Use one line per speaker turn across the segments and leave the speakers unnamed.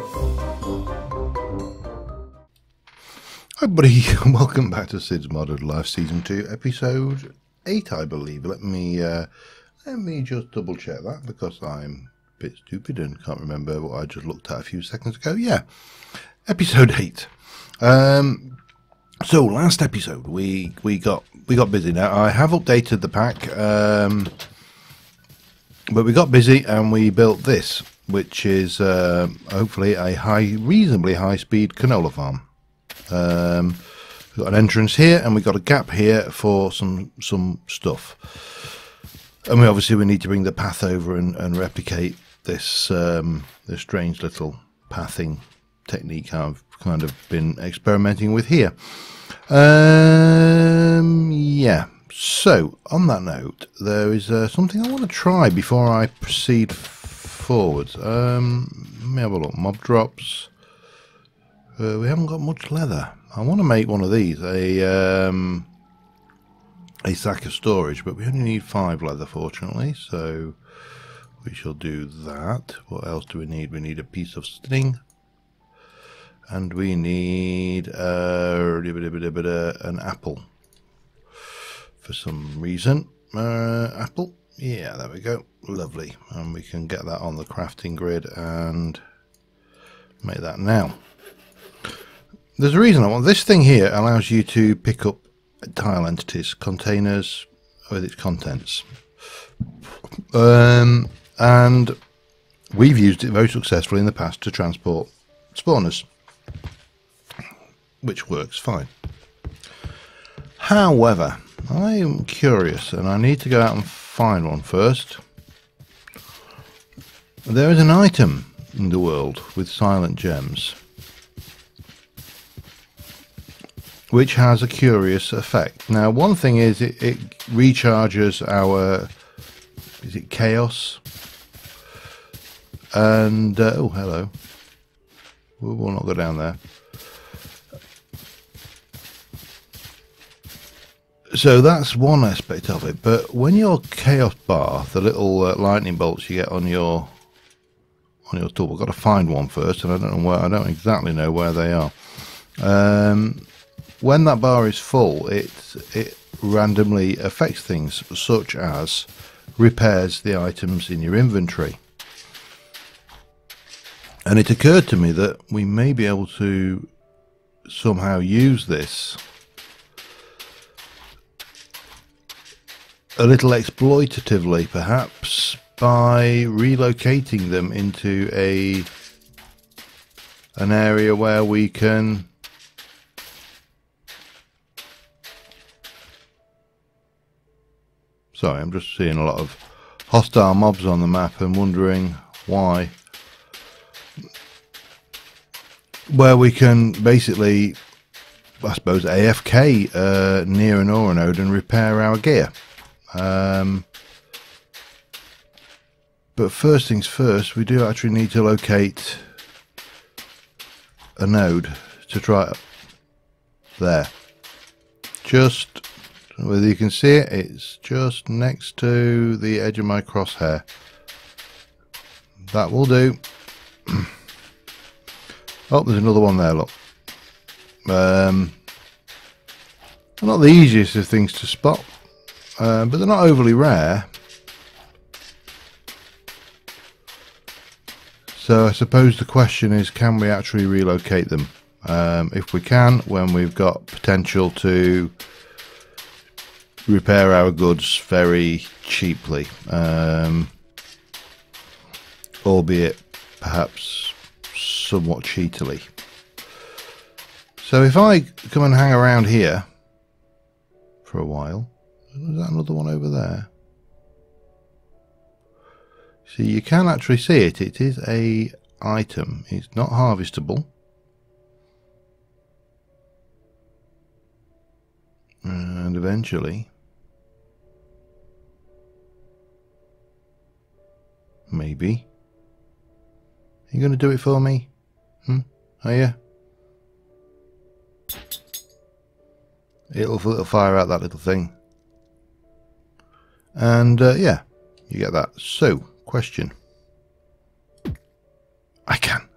Hi buddy, welcome back to Cids Modded Life Season 2, Episode 8 I believe. Let me just double check that because I'm a bit stupid and can't remember what I just looked at a few seconds ago. Yeah, Episode 8. So last episode we got busy. Now I have updated the pack, but we got busy and we built this, which is hopefully a reasonably high speed canola farm. We've got an entrance here and we've got a gap here for some stuff, and we need to bring the path over and replicate this this strange little pathing technique I've kind of been experimenting with here. Yeah, so on that note, there is something I want to try before I proceed forwards. Let me have a look. Mob drops. We haven't got much leather. I want to make one of these, a sack of storage, but we only need 5 leather, fortunately, so we shall do that. What else do we need? We need a piece of string, and we need an apple for some reason. Apple, yeah, there we go, lovely, and we can get that on the crafting grid and make that now. There's a reason I want this thing here. Allows you to pick up tile entities, containers with its contents, and we've used it very successfully in the past to transport spawners, which works fine. However, I am curious and I need to go out and find one first. There is an item in the world with silent gems which has a curious effect. Now, one thing is it recharges our, is it chaos? And, oh, hello. We'll not go down there. So that's one aspect of it, but when your chaos bar, the little lightning bolts you get on your tool, we've got to find one first, and I don't exactly know where they are. When that bar is full, it randomly affects things, such as repairs the items in your inventory. And it occurred to me that we may be able to somehow use this a little exploitatively, perhaps, by relocating them into an area where we can sorry, I'm just seeing a lot of hostile mobs on the map and wondering why. Where we can basically, I suppose, AFK near an ore node and repair our gear. But first things first, we do actually need to locate a node to try it. There. Just, whether you can see it, it's just next to the edge of my crosshair. That will do. Oh, there's another one there, look. Not the easiest of things to spot, but they're not overly rare. So I suppose the question is, can we actually relocate them? If we can, when we've got potential to repair our goods very cheaply, albeit perhaps somewhat cheatily. So if I come and hang around here for a while, is that another one over there? See, you can actually see it. It is a item. It's not harvestable. And eventually, maybe. Are you going to do it for me? Are you? It'll fire out that little thing. And yeah, you get that. So, question. I can.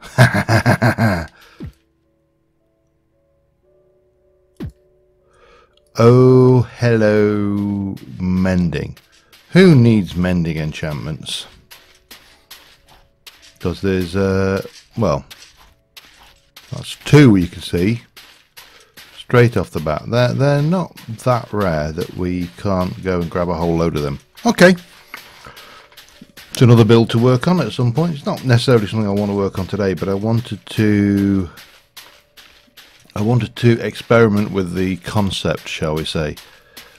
Oh, hello, mending. Who needs mending enchantments? Because there's, well, that's two you can see straight off the bat. They're not that rare that we can't go and grab a whole load of them. Okay. It's another build to work on at some point. It's not necessarily something I want to work on today, but I wanted to experiment with the concept, shall we say,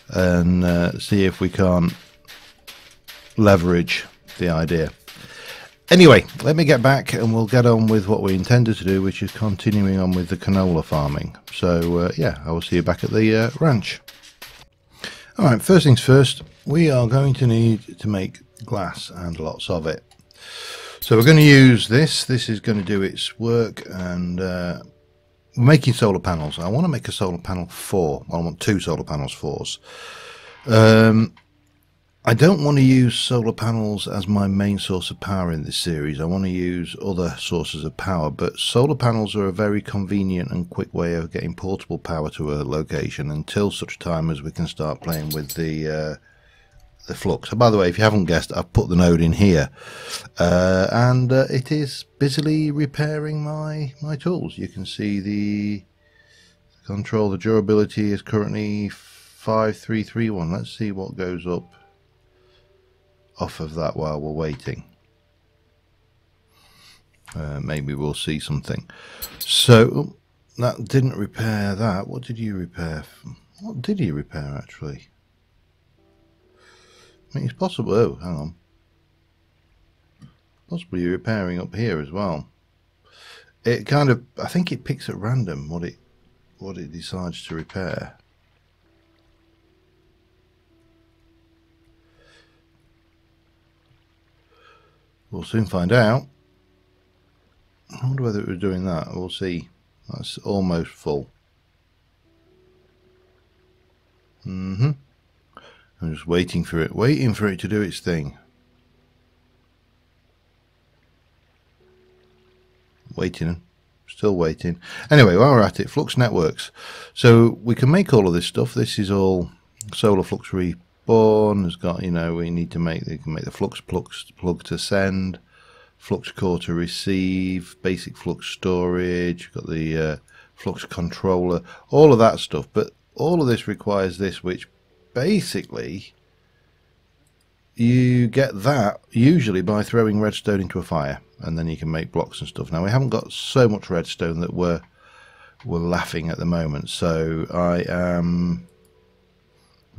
and see if we can't leverage the idea. Anyway, let me get back and we'll get on with what we intended to do, which is continuing on with the canola farming. So yeah, I will see you back at the ranch. Alright, first things first, we are going to need to make glass and lots of it. So we're going to use this. This is going to do its work, and making solar panels. I want to make a solar panel 4. I want 2 solar panels 4s. I don't want to use solar panels as my main source of power in this series. I want to use other sources of power, but solar panels are a very convenient and quick way of getting portable power to a location until such time as we can start playing with the flux. By the way, if you haven't guessed, I've put the node in here, and it is busily repairing my tools. You can see the control. The durability is currently 5331. Let's see what goes up off of that while we're waiting. Maybe we'll see something. So that didn't repair that. What did you repair? What did you repair actually? I mean, it's possible. Oh, hang on. Possibly you're repairing up here as well. It kind of, I think it picks at random what it decides to repair. We'll soon find out. I wonder whether it was doing that. We'll see. That's almost full. I'm just waiting for it to do its thing. Waiting, still waiting. Anyway, while we're at it, Flux Networks. So we can make all of this stuff. This is all Solar Flux Reborn. Has got, you know, we need to make the flux plug to send, flux core to receive, basic flux storage. Got the flux controller, all of that stuff. But all of this requires this, which basically you get that usually by throwing redstone into a fire, and then you can make blocks and stuff. Now we haven't got so much redstone that we're laughing at the moment, so I am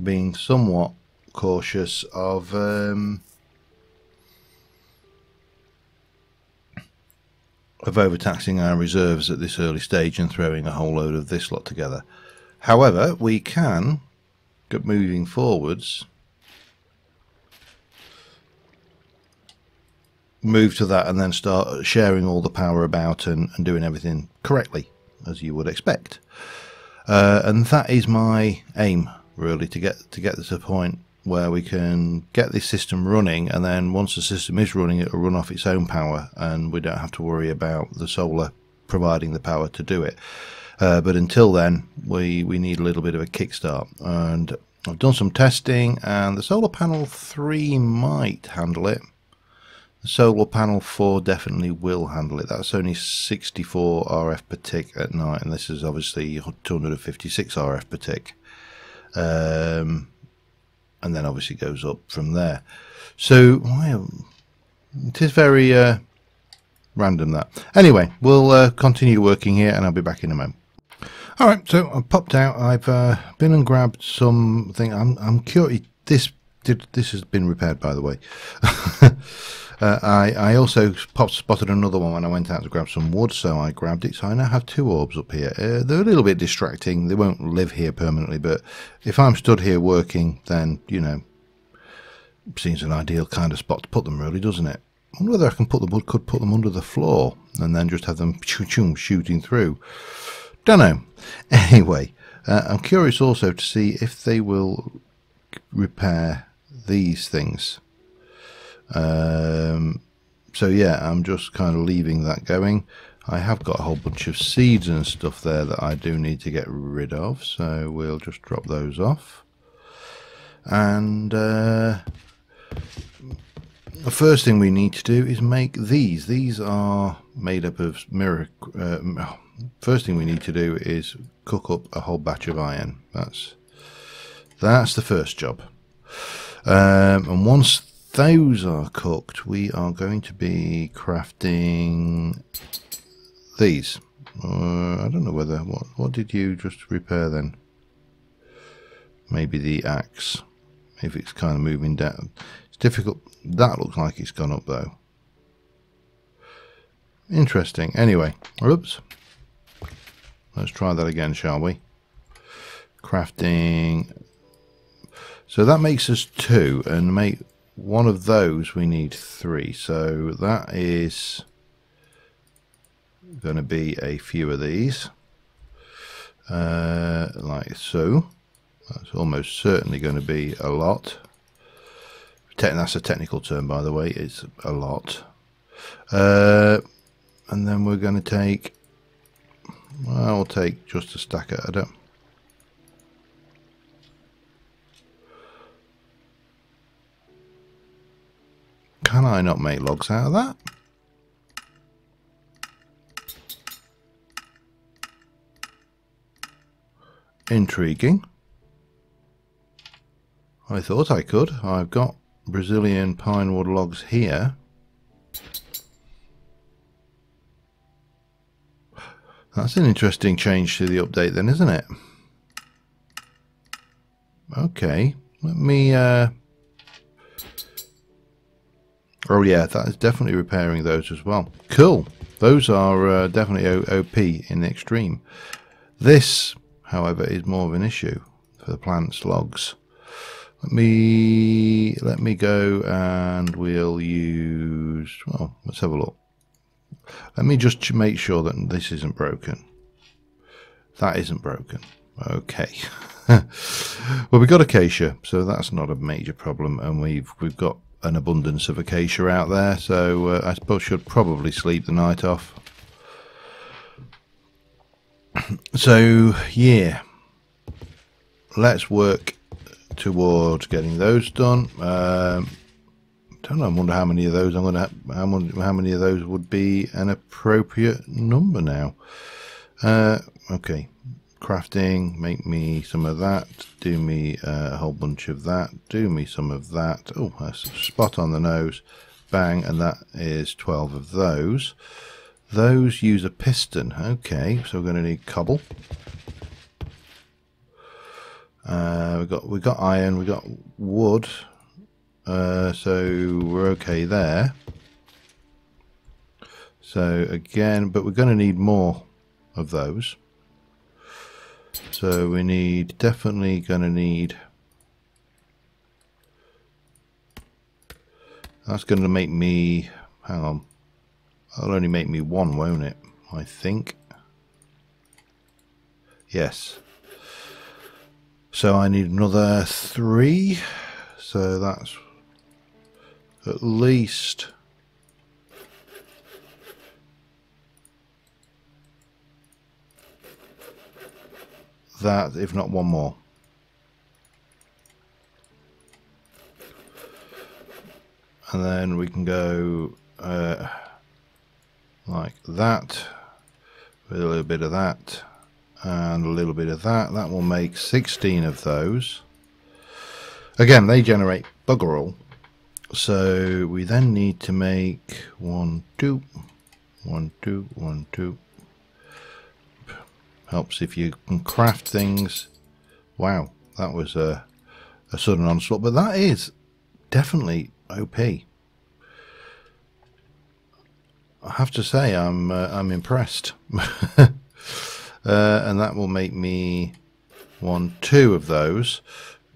being somewhat cautious of overtaxing our reserves at this early stage and throwing a whole load of this lot together. However, we can get moving forwards, move to that, and then start sharing all the power about and doing everything correctly as you would expect. And that is my aim, really, to get to a point where we can get this system running, and then once the system is running, it will run off its own power and we don't have to worry about the solar providing the power to do it. But until then, we need a little bit of a kickstart, and I've done some testing, and the solar panel 3 might handle it. The solar panel 4 definitely will handle it. That's only 64 RF per tick at night, and this is obviously 256 RF per tick. And then obviously goes up from there. So it is very random, that. Anyway, we'll continue working here, and I'll be back in a moment. Alright, so I popped out. I've been and grabbed something. I'm curious. This has been repaired, by the way. I also spotted another one when I went out to grab some wood, so I grabbed it. So I now have 2 orbs up here. They're a little bit distracting. They won't live here permanently, but if I'm stood here working, then, you know, seems an ideal kind of spot to put them, really, doesn't it? I wonder whether I could put them under the floor and then just have them shooting through. Don't know. Anyway, I'm curious also to see if they will repair these things. So yeah, I'm just kind of leaving that going. I have got a whole bunch of seeds and stuff there that I do need to get rid of, so we'll just drop those off. And the first thing we need to do is make these. These are made up of first thing we need to do is cook up a whole batch of iron. That's the first job. And once those are cooked, we are going to be crafting these. I don't know whether what did you just repair then? Maybe the axe. If it's kind of moving down, it's difficult. That looks like it's gone up though. Interesting. Anyway, oops. Let's try that again, shall we? Crafting. So that makes us 2, and make one of those we need 3. So that is going to be a few of these, like so. That's almost certainly going to be a lot. That's a technical term, by the way. It's a lot. And then we're going to take, well, I'll take just a stack at it. Can I not make logs out of that? Intriguing. I thought I could. I've got Brazilian pine wood logs here. That's an interesting change to the update then, isn't it? Okay, let me oh yeah, that is definitely repairing those as well. Cool. Those are definitely OP in the extreme. This, however, is more of an issue for the plant's logs. Let me go and we'll use, well, let's have a look. Let me just make sure that this isn't broken. That isn't broken. Okay. Well, we've got acacia, so that's not a major problem, and we've got an abundance of acacia out there, so I suppose should probably sleep the night off. So yeah, let's work towards getting those done. Don't know. I wonder how many of those I'm going to. How many of those would be an appropriate number now? Okay, crafting. Make me some of that. Do me a whole bunch of that. Do me some of that. Oh, that's spot on the nose. Bang, and that is 12 of those. Those use a piston. Okay, so we're going to need cobble. We've got iron, we've got wood, so we're okay there. So again, but we're going to need more of those. So we need, definitely going to need, that's going to make me, hang on, that'll only make me 1, won't it? I think. Yes. So I need another 3, so that's at least that, if not 1 more. And then we can go like that, with a little bit of that. And a little bit of that. That will make 16 of those. Again, they generate bugger all. So we then need to make 1, 2, 1, 2, 1, 2. Helps if you can craft things. Wow, that was a sudden onslaught, but that is definitely OP. I have to say, I'm impressed. And that will make me 1, 2 of those,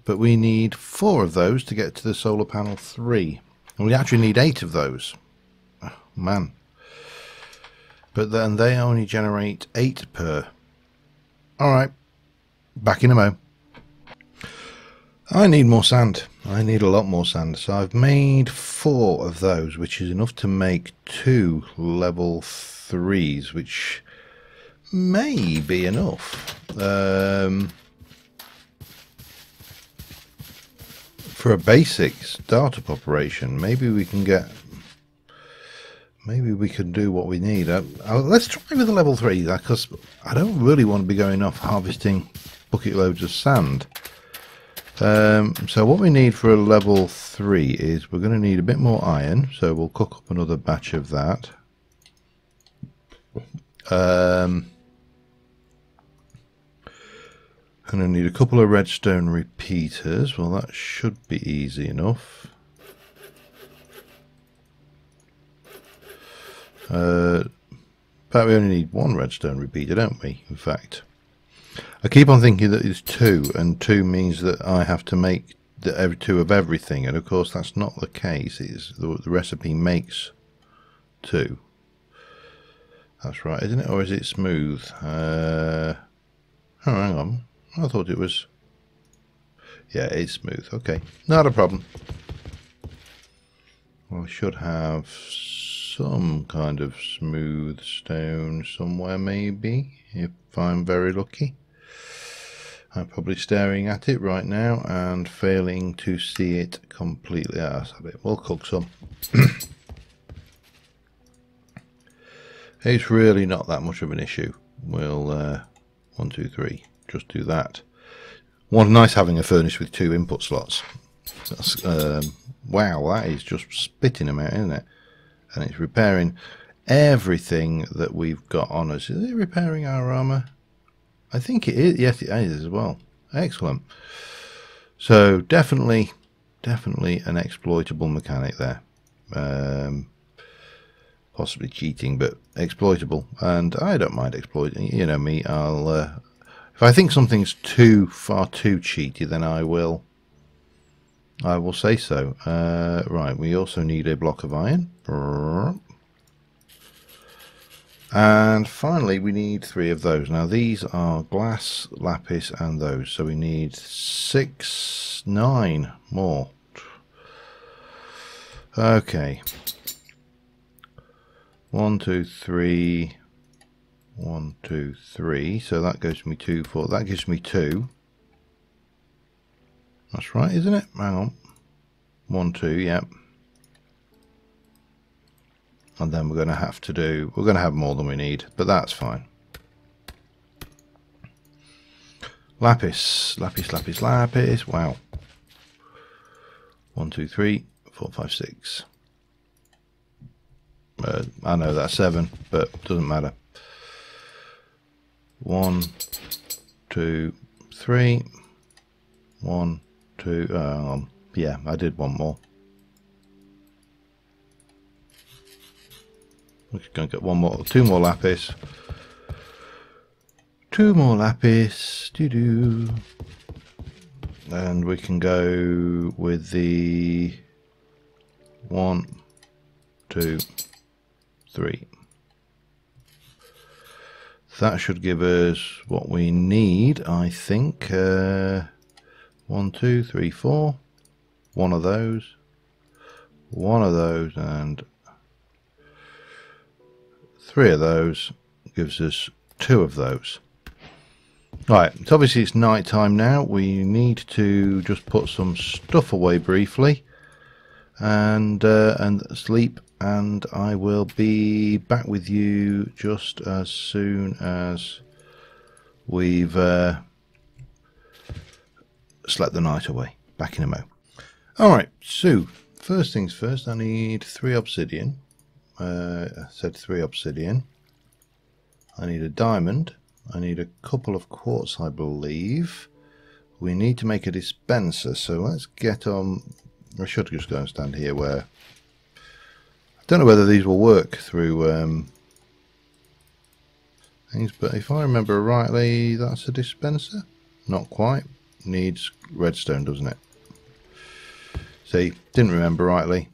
but we need 4 of those to get to the solar panel 3, and we actually need 8 of those. Oh, man, but then they only generate 8 per. Alright, back in a mo. I need more sand. I need a lot more sand, so I've made 4 of those, which is enough to make 2 level 3s, which may be enough for a basic startup operation. Maybe we can get, maybe we can do what we need. Let's try with a level 3, because I don't really want to be going off harvesting bucket loads of sand. So what we need for a level 3 is we're going to need a bit more iron, so we'll cook up another batch of that. Going to need a couple of redstone repeaters. Well, that should be easy enough. But we only need 1 redstone repeater, don't we? In fact, I keep on thinking that it's 2, and 2 means that I have to make every 2 of everything, and of course that's not the case. It's the recipe makes 2. That's right, isn't it? Or is it smooth? Oh, hang on. I thought it was... Yeah, it's smooth. Okay, not a problem. Well, I should have some kind of smooth stone somewhere, maybe, if I'm very lucky. I'm probably staring at it right now and failing to see it completely. We'll cook some. It's really not that much of an issue. We'll 1, 2, 3, just do that. Nice having a furnace with 2 input slots. That's, wow, that is just spitting them out, isn't it? And it's repairing everything that we've got on us. Is it repairing our armor? I think it is. Yes, it is as well. Excellent. So definitely an exploitable mechanic there. Possibly cheating, but exploitable. And I don't mind exploiting. You know me. I'll if I think something's far too cheaty, then I will say so. Right. We also need a block of iron. And finally we need 3 of those. Now these are glass, lapis and those, so we need 9 more. Okay, 1, 2, 3, 1, 2, 3, so that gives me 2, 4, that gives me 2. That's right, isn't it? Hang on, 1, 2, yep. And then we're going to have more than we need, but that's fine. Lapis, wow. 1, 2, 3, 4, 5, 6. I know that's 7, but doesn't matter. 1, 2, 3, 1, 2, yeah, I did 1 more. We're going to get 2 more lapis. 2 more lapis. Doo-doo. And we can go with the 1, 2, 3. That should give us what we need, I think. 1, 2, 3, 4. 1 of those. 1 of those, and 3 of those gives us 2 of those. Right, so obviously it's night time now. We need to just put some stuff away briefly and sleep, and I will be back with you just as soon as we've slept the night away. Back in a mo. Alright, so first things first, I need 3 obsidian. I said 3 obsidian. I need a diamond. I need a couple of quartz, I believe. We need to make a dispenser, so let's get on. I should just go and stand here where I don't know whether these will work through things, but if I remember rightly, that's a dispenser. Not quite. Needs redstone, doesn't it? See, didn't remember rightly.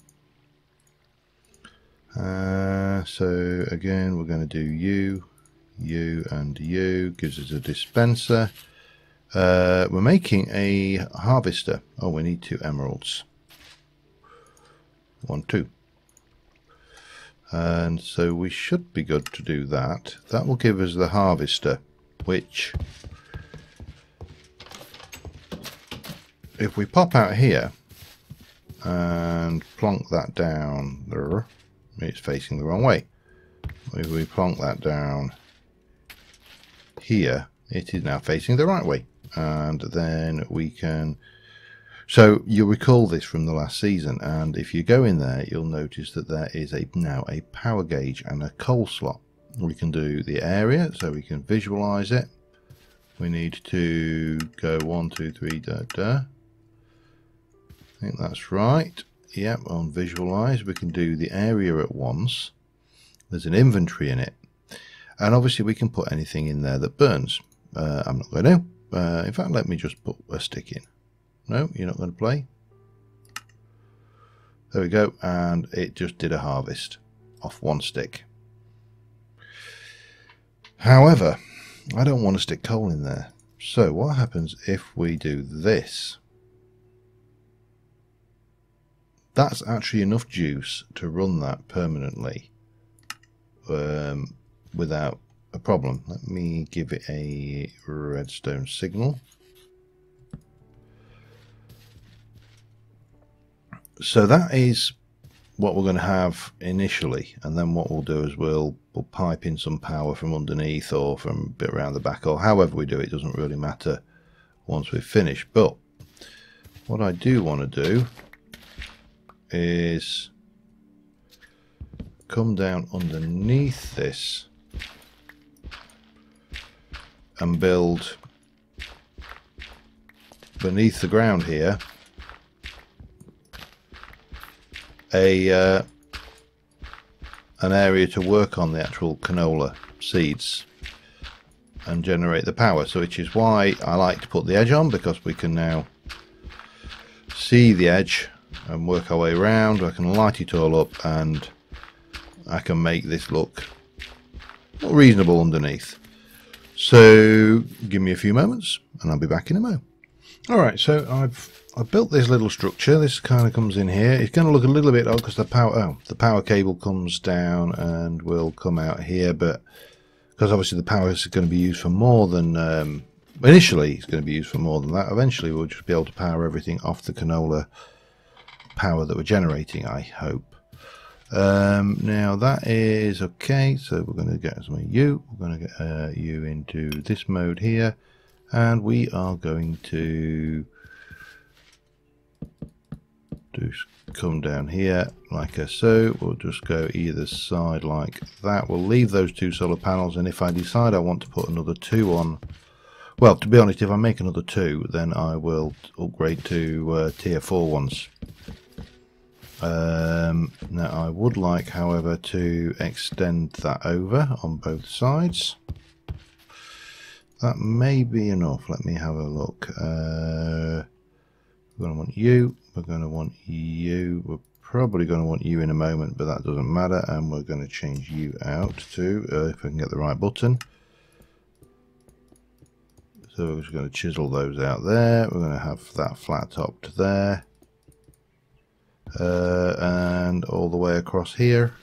So again, we're going to do you, and you. Gives us a dispenser, We're making a harvester. Oh, we need 2 emeralds. 1, 2. And so we should be good to do that. That will give us the harvester, which, if we pop out here and plonk that down there, it's facing the wrong way. If we plonk that down here, it is now facing the right way. And then we can... So you'll recall this from the last season, and if you go in there, you'll notice that there is now a power gauge and a coal slot. We can do the area, so we can visualize it. We need to go 1, 2, 3, I think that's right. Yep, on visualize, we can do the area at once. There's an inventory in it, and obviously we can put anything in there that burns. I'm not going to. In fact, let me just put a stick in. No, you're not going to play. There we go, and it just did a harvest off 1 stick. However, I don't want to stick coal in there. So what happens if we do this? That's actually enough juice to run that permanently without a problem. Let me give it a redstone signal. So that is what we're going to have initially, and then what we'll do is we'll pipe in some power from underneath or from a bit around the back, or however we do it. Doesn't really matter once we've finished. But what I do want to do is come down underneath this and build beneath the ground here an area to work on the actual canola seeds and generate the power. So which is why I like to put the edge on, because we can now see the edge and work our way around. I can light it all up and I can make this look reasonable underneath. So give me a few moments and I'll be back in a mo. Alright, so I've built this little structure. This kind of comes in here. It's going to look a little bit odd because the power cable comes down and will come out here, but because obviously the power is going to be used for more than initially it's going to be used for more than that. Eventually we'll just be able to power everything off the canola power that we're generating, I hope. Now that is okay, so we're going to get some U. We're going to get U into this mode here, and we are going to just come down here like so. We'll just go either side like that. We'll leave those 2 solar panels, and if I decide I want to put another 2 on, well, to be honest, if I make another 2, then I will upgrade to tier 4 ones. Now I would like, however, to extend that over on both sides. That may be enough. Let me have a look. We're going to want you. We're going to want you. We're probably going to want you in a moment, but that doesn't matter. And we're going to change you out too, if I can get the right button. So we're just going to chisel those out there. We're going to have that flat topped there. And all the way across here.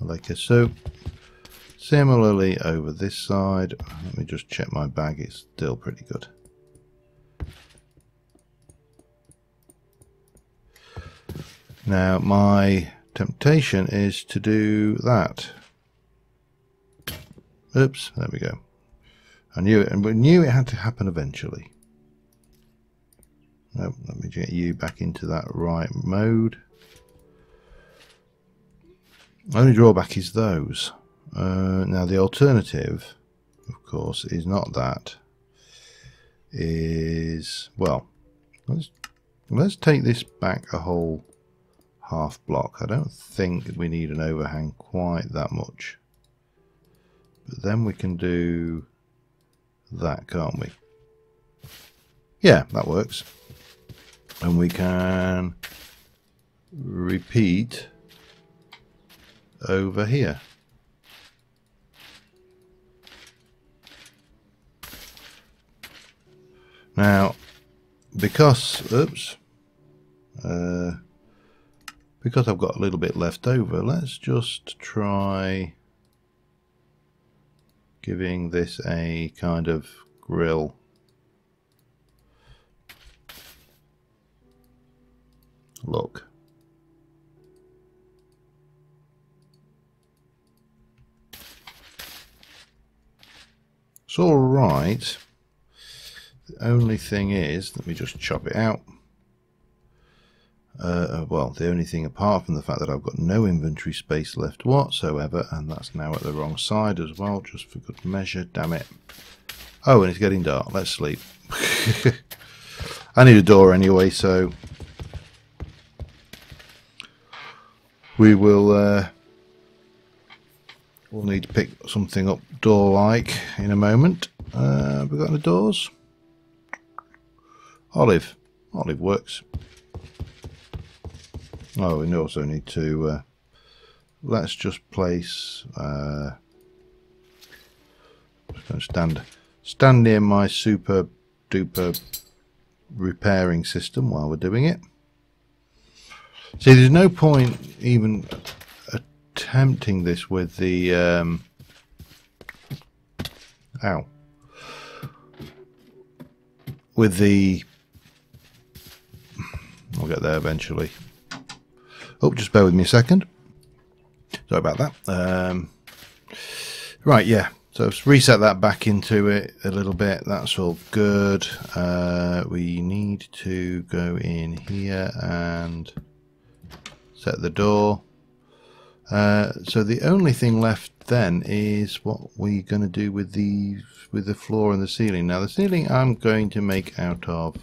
Like so. Similarly over this side. Let me just check my bag, it's still pretty good. Now my temptation is to do that. Oops, there we go. I knew it, and we knew it had to happen eventually. Nope, let me get you back into that right mode. Only drawback is those. Now the alternative, of course, is not that. Is, well, let's take this back a whole half block. I don't think we need an overhang quite that much. But then we can do that, can't we? Yeah, that works. And we can repeat over here. Now, because because I've got a little bit left over, let's just try giving this a kind of grill. Look. It's all right. The only thing is, let me just chop it out. Well, the only thing apart from the fact that I've got no inventory space left whatsoever, and that's now at the wrong side as well, just for good measure, damn it. Oh, and it's getting dark, let's sleep. I need a door anyway, so we will we'll need to pick something up door-like in a moment. Have we got any doors? Olive works. Oh, we also need to let's just place just gonna stand near my super duper repairing system while we're doing it. See, there's no point even attempting this with the with the I'll get there eventually. Oh, just bear with me a second. Sorry about that. Right, yeah. So let's reset that back into it a little bit. That's all good. We need to go in here and set the door. So the only thing left then is what we're going to do with the floor and the ceiling. Now the ceiling I'm going to make out of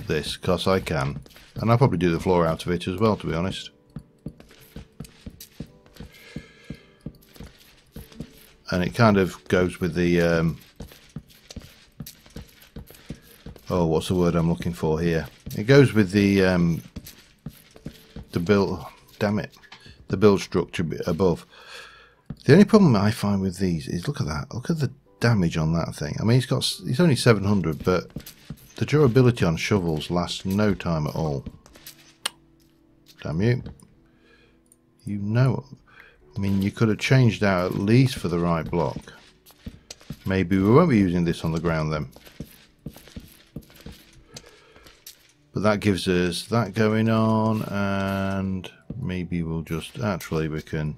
this because I can, and I'll probably do the floor out of it as well, to be honest. And it kind of goes with the oh, what's the word I'm looking for here? It goes with the build, damn it, the build structure above. The only problem I find with these is, look at that, look at the damage on that thing. I mean, it's only 700, but the durability on shovels lasts no time at all. Damn you. You know, I mean, you could have changed out at least for the right block. Maybe we won't be using this on the ground then. But that gives us that going on, and maybe we'll just, actually we can,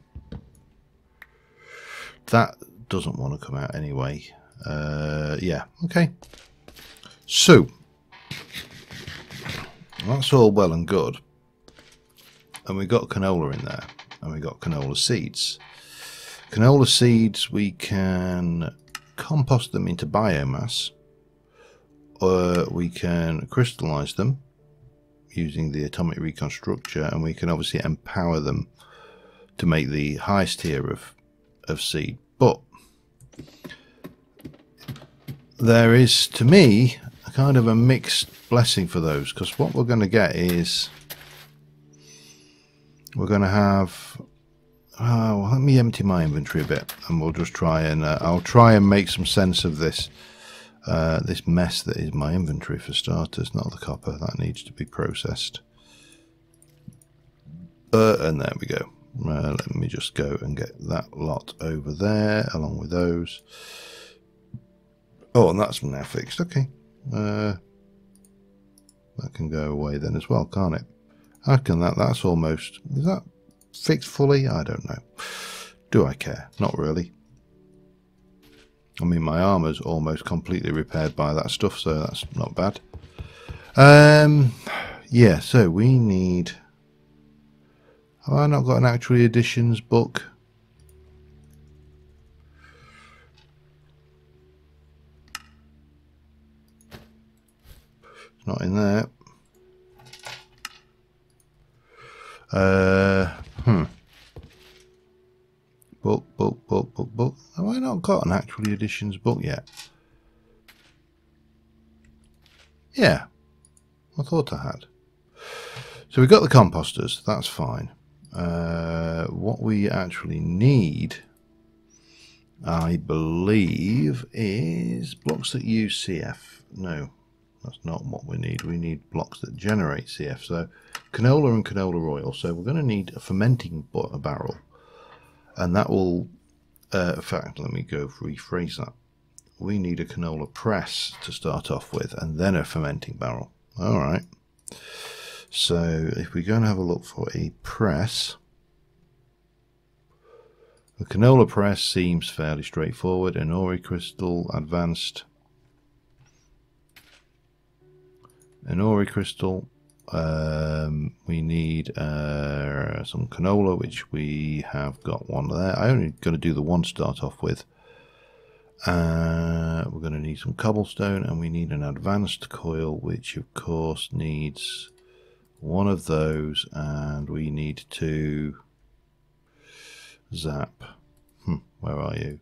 that doesn't want to come out anyway. Yeah, okay. So, that's all well and good. And we got canola in there. And we got canola seeds. Canola seeds, we can compost them into biomass. Or we can crystallize them using the atomic reconstructor. And we can obviously empower them to make the highest tier of seed. But there is, to me, a kind of a mixed blessing for those, because what we're going to get is we're going to have, well, let me empty my inventory a bit, and we'll just try and I'll try and make some sense of this this mess that is my inventory, for starters. Not the copper, that needs to be processed. And there we go. Let me just go and get that lot over there along with those. Oh, and that's now fixed. Okay. That can go away then as well, can't it? How can that's almost, is that fixed fully? I don't know. Do I care? Not really. I mean, my armor's almost completely repaired by that stuff, so that's not bad. Yeah, so we need, have I not got an actual editions book? It's not in there. Book. Have I not got an actual editions book yet? Yeah, I thought I had. So we got the composters, that's fine. What we actually need I believe, is blocks that use CF. No, that's not what we need. We need blocks that generate CF. So canola and canola oil. So we're going to need a fermenting barrel, and that will, in fact, let me go rephrase that. We need a canola press to start off with, and then a fermenting barrel. All right. So if we go and have a look for a press, the canola press seems fairly straightforward. An ori crystal, advanced. An ori crystal. We need some canola, which we have got one there. I only going to do the one to start off with. We're going to need some cobblestone, and we need an advanced coil, which of course needs one of those, and we need to zap. Where are you?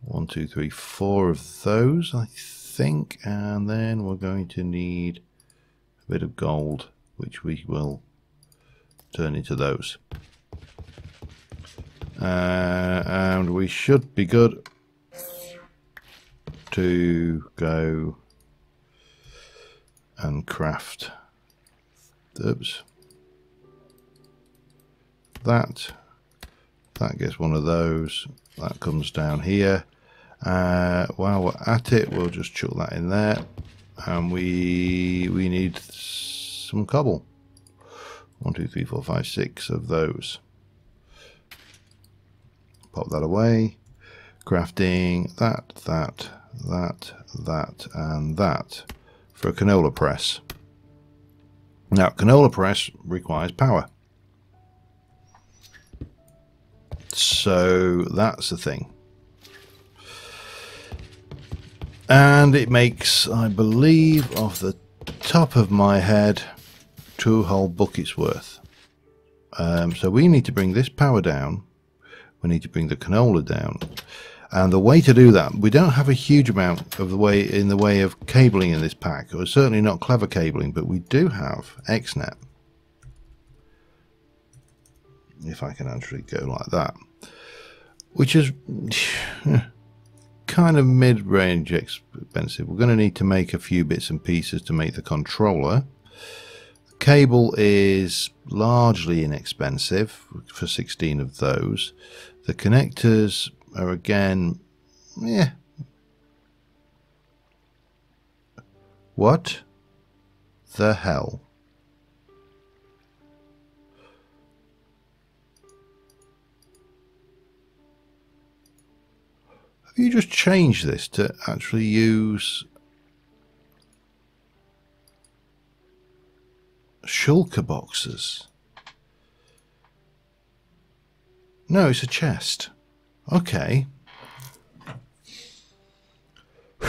1, 2, 3, 4 of those, I think, and then we're going to need a bit of gold, which we will turn into those. And we should be good to go and craft. Oops. That gets one of those. That comes down here. While we're at it, we'll just chuck that in there, and we need some cobble. 1, 2, 3, 4, 5, 6 of those. Pop that away. Crafting that, and that for a canola press. Now, canola press requires power. So that's the thing. And it makes, I believe, off the top of my head, 2 whole buckets worth. So we need to bring this power down. We need to bring the canola down. And the way to do that, we don't have a huge amount of the way of cabling in this pack, or certainly not clever cabling, but we do have XNet. If I can actually go like that, which is kind of mid-range expensive. We're going to need to make a few bits and pieces to make the controller. The cable is largely inexpensive for 16 of those. The connectors are again, yeah. What the hell? Have you just changed this to actually use shulker boxes? No, it's a chest. Okay. Whew.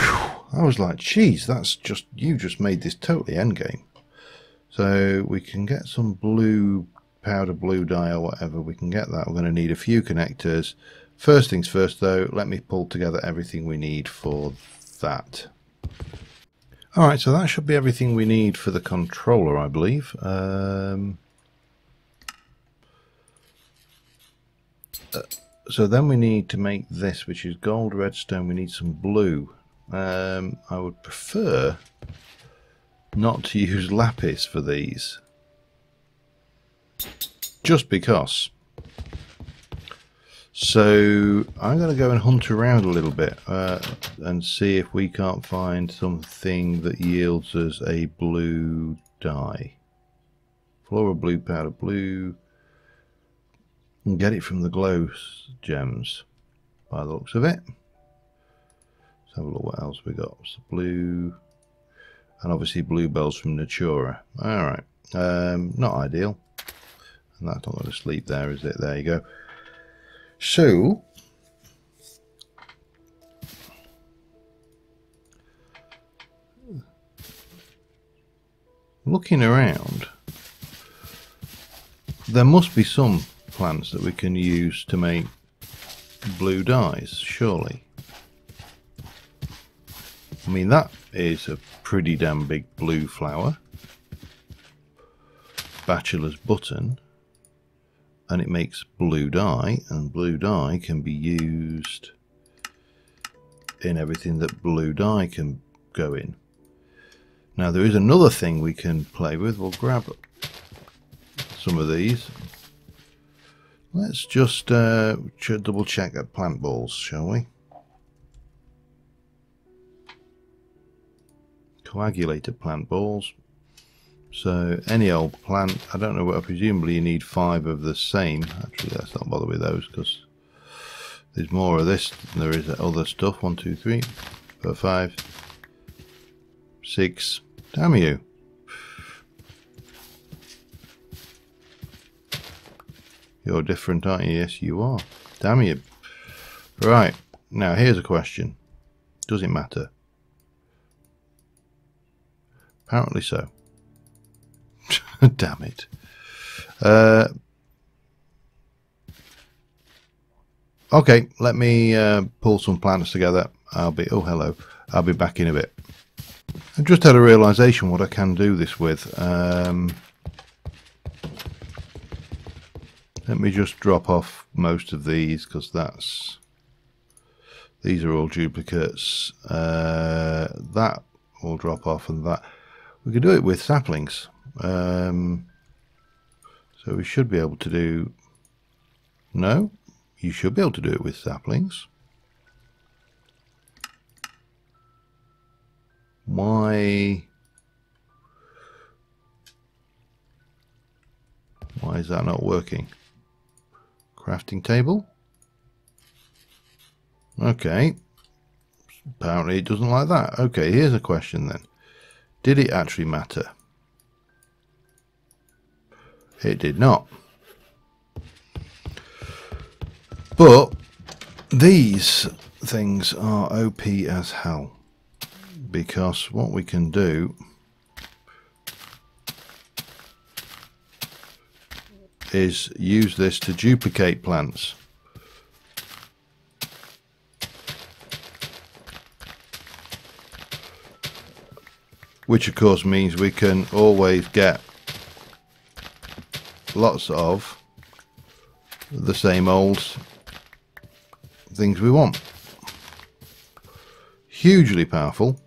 I was like, geez, that's just, you just made this totally endgame. So we can get some blue, powder blue dye or whatever, we can get that. We're going to need a few connectors. First things first though, let me pull together everything we need for that. Alright, so that should be everything we need for the controller, I believe. So then we need to make this, which is gold, redstone. We need some blue. I would prefer not to use lapis for these, just because. So I'm going to go and hunt around a little bit and see if we can't find something that yields us a blue dye. Floral blue, powder blue. And get it from the glow gems by the looks of it. Let's have a look what else we got. So blue, and obviously bluebells from Natura. Alright, not ideal. And that's not going to sleep there, is it? There you go. So looking around, there must be some plants that we can use to make blue dyes, surely. I mean, that is a pretty damn big blue flower. Bachelor's button. and it makes blue dye, and blue dye can be used in everything that blue dye can go in. Now there is another thing we can play with. We'll grab some of these. Let's just double check at plant balls, shall we? Coagulated plant balls. So any old plant, I don't know what, presumably you need 5 of the same. Actually, let's not bother with those because there's more of this than there is other stuff. 1, 2, 3, 4, 5, 6. Damn you. You're different, aren't you? Yes, you are. Damn you. Right, now here's a question. Does it matter? Apparently so. Damn it. Okay, let me pull some plants together. I'll be... Oh, hello. I'll be back in a bit. I've just had a realisation what I can do this with. Let me just drop off most of these because these are all duplicates. That will drop off, and that we can do it with saplings. So we should be able to do. No, you should be able to do it with saplings. Why is that not working? Crafting table. Okay. Apparently it doesn't like that. Okay, here's a question then. Did it actually matter? It did not. But these things are OP as hell. Because what we can do is use this to duplicate plants. Which of course means we can always get lots of the same old things we want. Hugely powerful.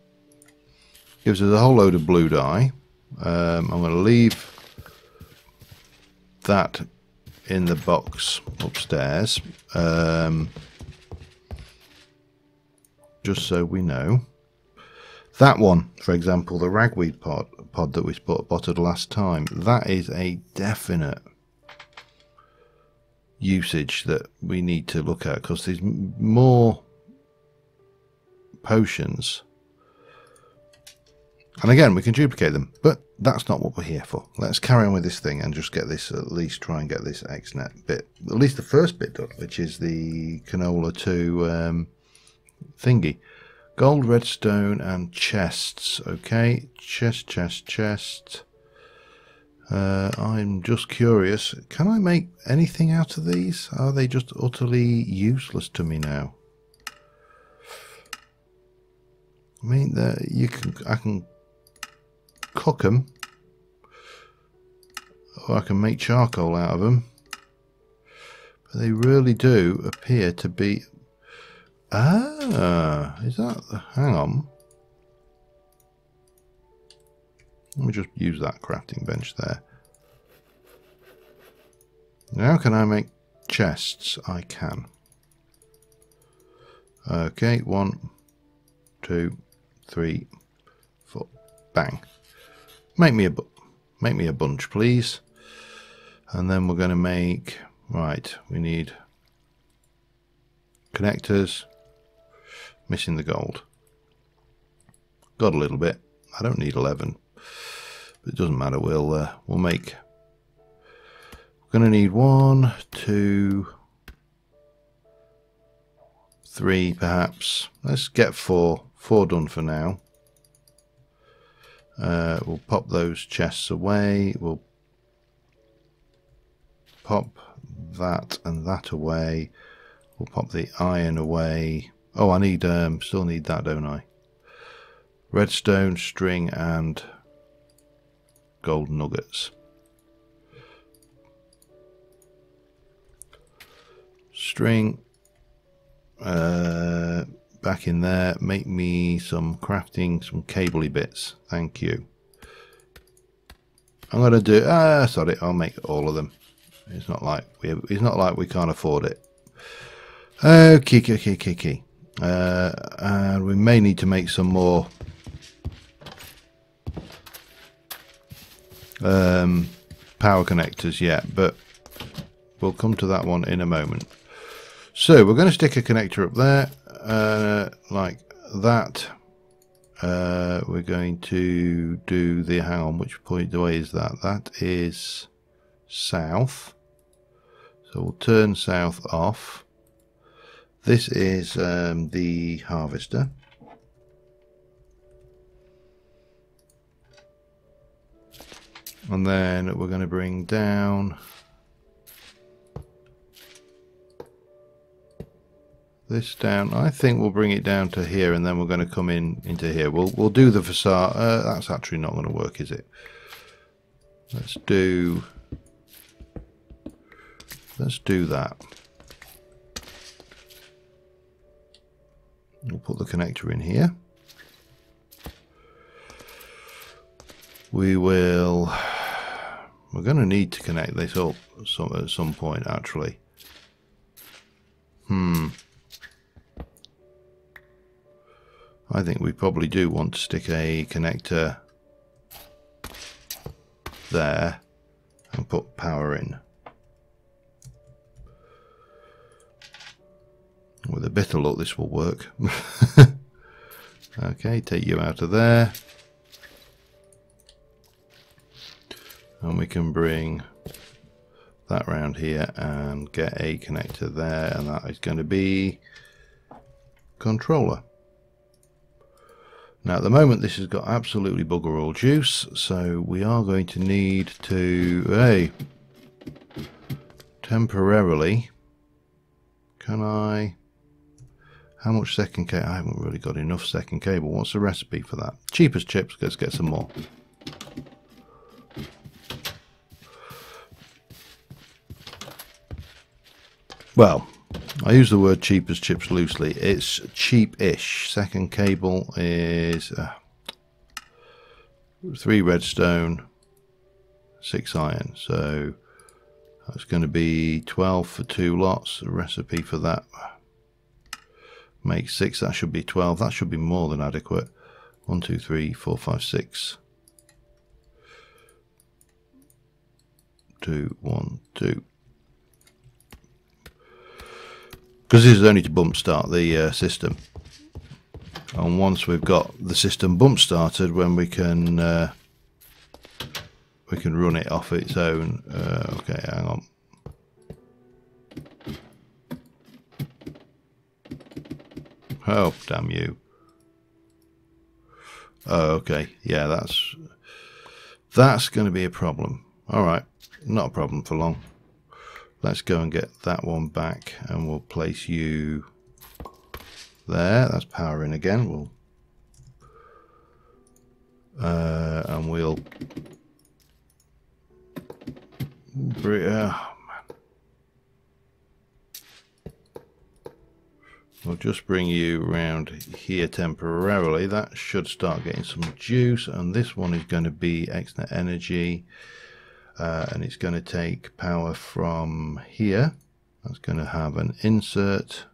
Gives us a whole load of blue dye. I'm going to leave that in the box upstairs, just so we know. That one, for example, the ragweed pod that we potted last time, that is a definite usage that we need to look at, because there's more potions. And again, we can duplicate them, but that's not what we're here for. Let's carry on with this thing and just get this, at least try and get this XNet bit, at least the first bit done, which is the Canola 2 thingy. Gold, redstone, and chests. Okay, chest. I'm just curious, can I make anything out of these? Are they just utterly useless to me now? I mean, I can cook them, or I can make charcoal out of them, but they really do appear to be... is that the... hang on, let me just use that crafting bench there. Now can I make chests? I can. Okay, 1, 2, 3, 4, bang. Make me a bunch, please. And then we're going to make, right, we need connectors. Missing the gold. Got a little bit. I don't need 11, but it doesn't matter. We'll make. We're going to need 1, 2, 3, perhaps. Let's get 4. 4 done for now. We'll pop those chests away. We'll pop that and that away. We'll pop the iron away. Oh, I need still need that, don't I? Redstone, string, and gold nuggets. string back in there. Make me some crafting, some cabley bits. Thank you. I'm gonna do. Sorry, I'll make all of them. It's not like we can't afford it. Okay. And we may need to make some more power connectors yet, but we'll come to that one in a moment. So we're going to stick a connector up there like that. We're going to do the, hang on, which point away is that? That is south, so we'll turn south off. This is the harvester. And then we're going to bring down this down. I think we'll bring it down to here, and then we're going to come into here. We'll do the facade. That's actually not going to work, is it? Let's do that. We'll put the connector in here. We're going to need to connect this up at some point, actually. I think we probably do want to stick a connector there and put power in. With a bit of luck, this will work. Okay, take you out of there. And we can bring that round here and get a connector there, and that is going to be controller. Now at the moment this has got absolutely bugger all juice, so we are going to need to temporarily, can I, how much second cable? I haven't really got enough second cable. What's the recipe for that? Cheap as chips, let's get some more. Well, I use the word cheap as chips loosely. It's cheap-ish. Second cable is 3 redstone, 6 iron. So that's going to be 12 for 2 lots. The recipe for that makes 6. That should be 12. That should be more than adequate. 1, 2, 3, 4, 5, 6. 2, 1, 2. Because this is only to bump start the system, and once we've got the system bump started, when we can run it off its own. Okay, hang on. Oh, damn you. Oh, okay, yeah, that's going to be a problem. All right, not a problem for long. Let's go and get that one back, and we'll place you there. That's power in again. And we'll we'll just bring you around here temporarily. That should start getting some juice, and this one is going to be Xnet energy. And it's going to take power from here. That's going to have an insert,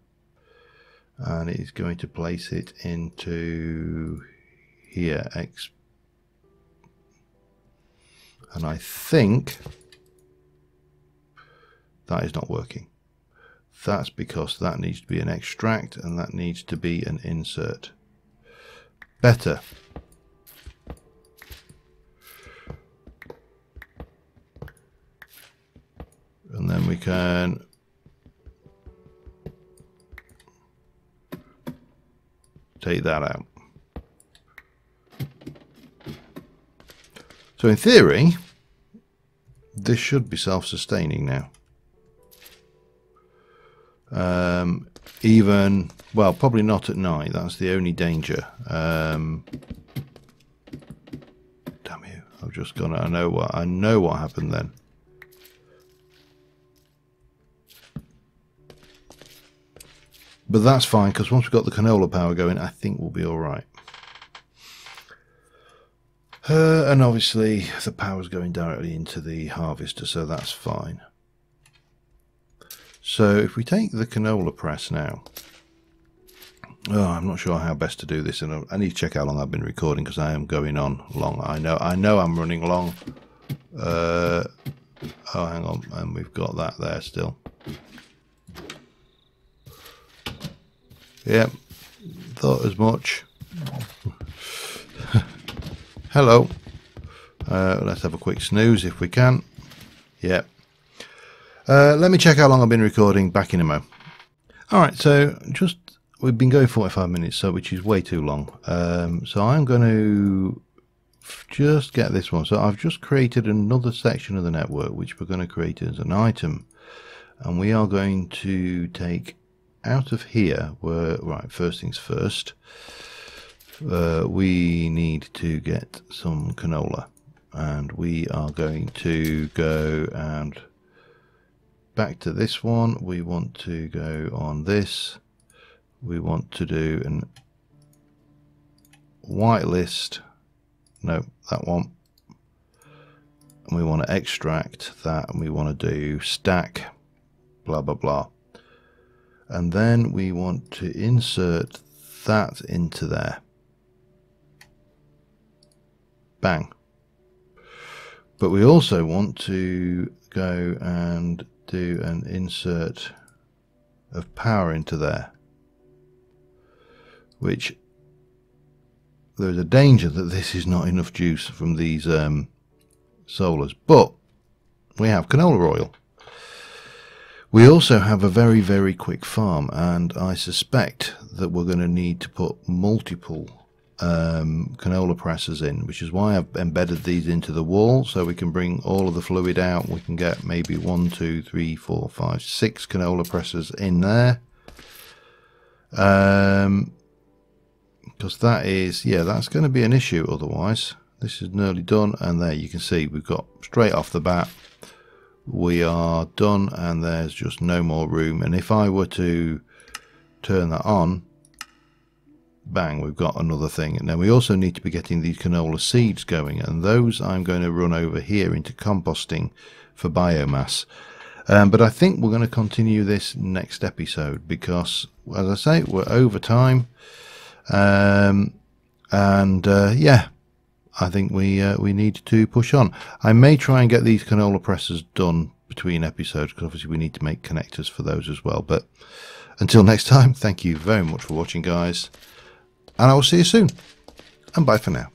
and it's going to place it into here. And I think that is not working. That's because that needs to be an extract, and that needs to be an insert. Better. And then we can take that out. So in theory, this should be self-sustaining now. Even, well, probably not at night. That's the only danger. Damn you! I've just gone. I know what happened then. But that's fine, because once we've got the canola power going, I think we'll be all right. And obviously the power's going directly into the harvester, so that's fine. So if we take the canola press now, I'm not sure how best to do this, and I need to check how long I've been recording because I am going on long. I know I'm running long. Oh, hang on, and we've got that there still. Yep, thought as much. Hello. Let's have a quick snooze if we can. Yep. Let me check how long I've been recording. Back in a mo. Alright, so we've been going 45 minutes, so which is way too long. So I'm going to just get this one. So I've just created another section of the network, which we're going to create as an item. And we are going to take out of here, right, first things first, we need to get some canola. And we are going to go and back to this one. We want to go on this. We want to do an whitelist. No, that one. And we want to extract that, and we want to do stack, blah blah blah. And then we want to insert that into there. Bang. But we also want to go and do an insert of power into there, which there's a danger that this is not enough juice from these solars, but we have canola oil. We also have a very, very quick farm, and I suspect that we're going to need to put multiple canola presses in, which is why I've embedded these into the wall, so we can bring all of the fluid out. We can get maybe 1, 2, 3, 4, 5, 6 canola presses in there, because that is, yeah, that's going to be an issue otherwise. This is nearly done, and there you can see we've got straight off the bat we are done, and there's just no more room. And if I were to turn that on, bang, we've got another thing. And then we also need to be getting these canola seeds going, and those I'm going to run over here into composting for biomass. But I think we're going to continue this next episode because, as I say, we're over time. Yeah, I think we need to push on. I may try and get these canola presses done between episodes, because obviously we need to make connectors for those as well. But until next time, thank you very much for watching, guys, and I will see you soon, and bye for now.